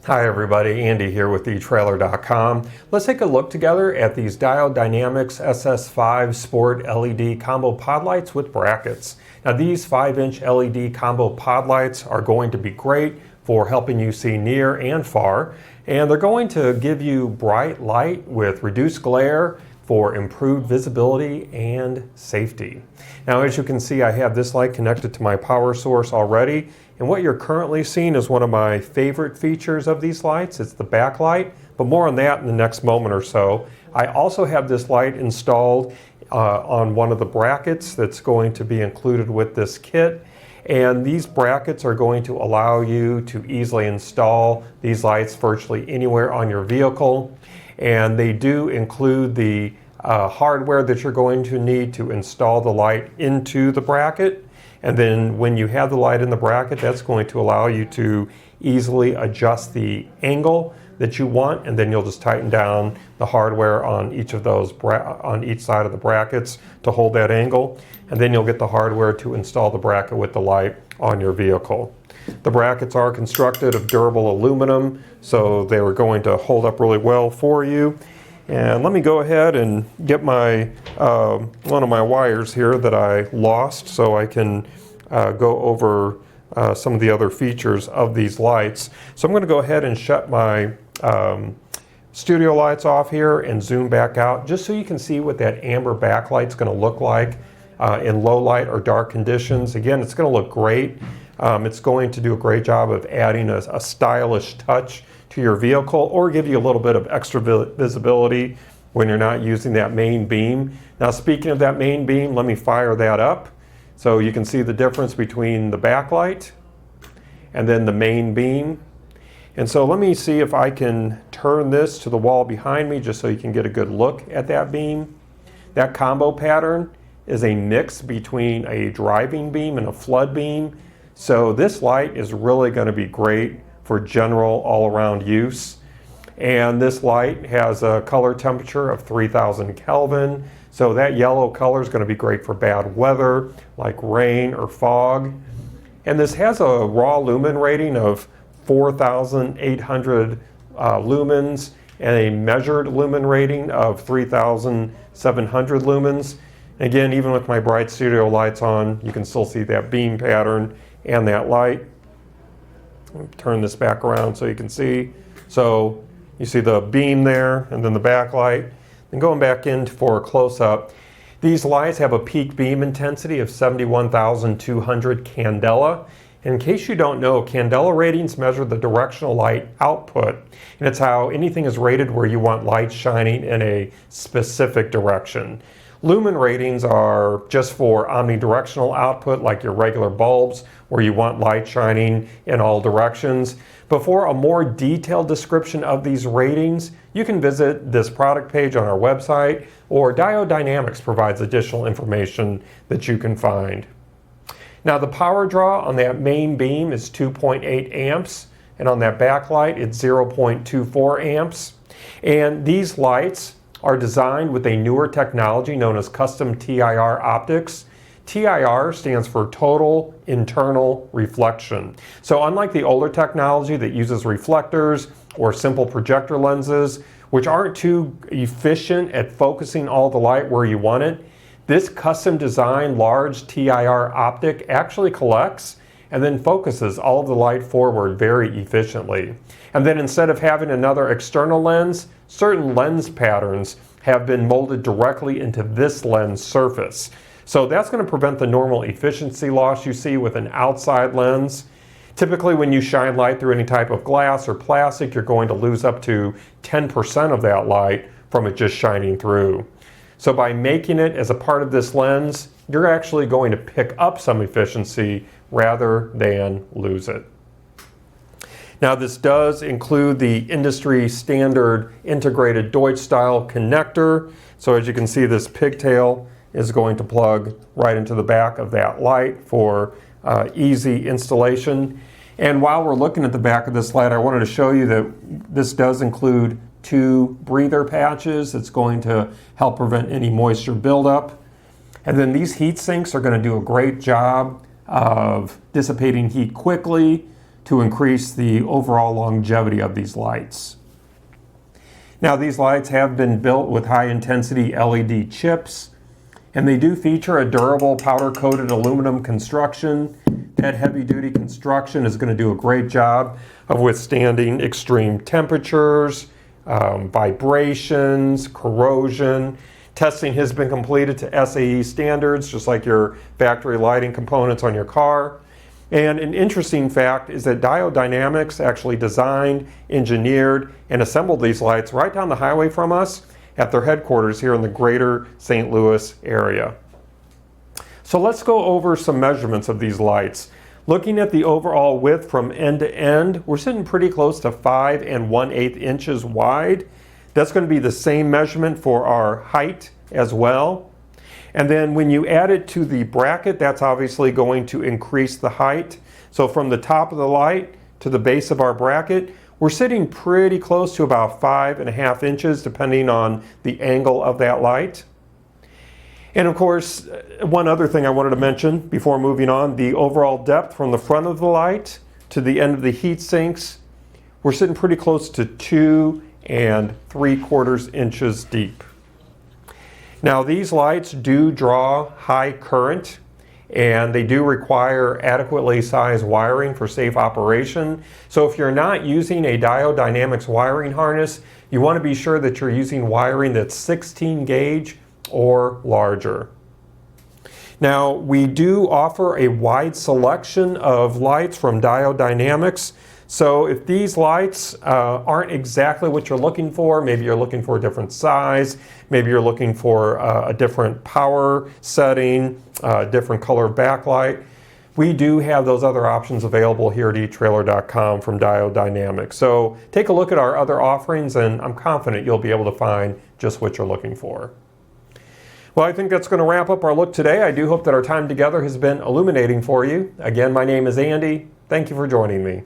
Hi everybody, Andy here with etrailer.com. Let's take a look together at these Diode Dynamics SS5 Sport LED combo pod lights with brackets. Now these 5-inch LED combo pod lights are going to be great for helping you see near and far, and they're going to give you bright light with reduced glare for improved visibility and safety. Now as you can see, I have this light connected to my power source already, and what you're currently seeing is one of my favorite features of these lights. It's the backlight, but more on that in the next moment or so. I also have this light installed on one of the brackets that's going to be included with this kit, and these brackets are going to allow you to easily install these lights virtually anywhere on your vehicle. And they do include the hardware that you're going to need to install the light into the bracket. And then when you have the light in the bracket, that's going to allow you to easily adjust the angle that you want, and then you'll just tighten down the hardware on each of those on each side of the brackets to hold that angle, and then you'll get the hardware to install the bracket with the light on your vehicle. The brackets are constructed of durable aluminum, so they are going to hold up really well for you. And let me go ahead and get my one of my wires here that I lost, so I can go over some of the other features of these lights. So I'm going to go ahead and shut my studio lights off here and zoom back out, just so you can see what that amber backlight is going to look like in low light or dark conditions. Again, it's going to look great. It's going to do a great job of adding a stylish touch to your vehicle, or give you a little bit of extra visibility when you're not using that main beam. Now speaking of that main beam, let me fire that up so you can see the difference between the backlight and then the main beam. And so let me see if I can turn this to the wall behind me just so you can get a good look at that beam. That combo pattern is a mix between a driving beam and a flood beam. So this light is really going to be great for general all-around use. And this light has a color temperature of 3000 Kelvin. So that yellow color is going to be great for bad weather like rain or fog. And this has a raw lumen rating of 4,800 lumens and a measured lumen rating of 3,700 lumens. Again, even with my bright studio lights on, you can still see that beam pattern and that light. Turn this back around so you can see. So you see the beam there and then the backlight. And going back in for a close-up, these lights have a peak beam intensity of 71,200 candela. In case you don't know, candela ratings measure the directional light output, and it's how anything is rated where you want light shining in a specific direction. Lumen ratings are just for omnidirectional output, like your regular bulbs, where you want light shining in all directions. But for a more detailed description of these ratings, you can visit this product page on our website, or Diode Dynamics provides additional information that you can find. Now the power draw on that main beam is 2.8 amps, and on that backlight it's 0.24 amps. And these lights are designed with a newer technology known as custom TIR optics. TIR stands for total internal reflection. So unlike the older technology that uses reflectors or simple projector lenses, which aren't too efficient at focusing all the light where you want it, this custom designed large TIR optic actually collects and then focuses all of the light forward very efficiently. And then instead of having another external lens, certain lens patterns have been molded directly into this lens surface. So that's going to prevent the normal efficiency loss you see with an outside lens. Typically when you shine light through any type of glass or plastic, you're going to lose up to 10% of that light from it just shining through. So by making it as a part of this lens, you're actually going to pick up some efficiency rather than lose it. Now this does include the industry standard integrated Deutsch style connector. So as you can see, this pigtail is going to plug right into the back of that light for easy installation. And while we're looking at the back of this light, I wanted to show you that this does include 2 breather patches. It's going to help prevent any moisture buildup. And then these heat sinks are going to do a great job of dissipating heat quickly to increase the overall longevity of these lights. Now, these lights have been built with high-intensity LED chips, and they do feature a durable powder-coated aluminum construction. That heavy-duty construction is going to do a great job of withstanding extreme temperatures, vibrations, corrosion. Testing has been completed to SAE standards, just like your factory lighting components on your car. And an interesting fact is that Diode Dynamics actually designed, engineered, and assembled these lights right down the highway from us at their headquarters here in the greater St. Louis area. So let's go over some measurements of these lights. Looking at the overall width from end to end, we're sitting pretty close to 5 1/8 inches wide. That's going to be the same measurement for our height as well. And then when you add it to the bracket, that's obviously going to increase the height. So from the top of the light to the base of our bracket, we're sitting pretty close to about 5 1/2 inches, depending on the angle of that light. And of course, one other thing I wanted to mention before moving on, the overall depth from the front of the light to the end of the heat sinks, we're sitting pretty close to 2 3/4 inches deep. Now, these lights do draw high current, and they do require adequately sized wiring for safe operation. So if you're not using a Diode Dynamics wiring harness, you want to be sure that you're using wiring that's 16 gauge or larger. Now, we do offer a wide selection of lights from Diode Dynamics. So if these lights aren't exactly what you're looking for, maybe you're looking for a different size, maybe you're looking for a different power setting, a different color backlight, we do have those other options available here at etrailer.com from Diode Dynamics. So take a look at our other offerings, and I'm confident you'll be able to find just what you're looking for. Well, I think that's going to wrap up our look today. I do hope that our time together has been illuminating for you. Again, my name is Andy. Thank you for joining me.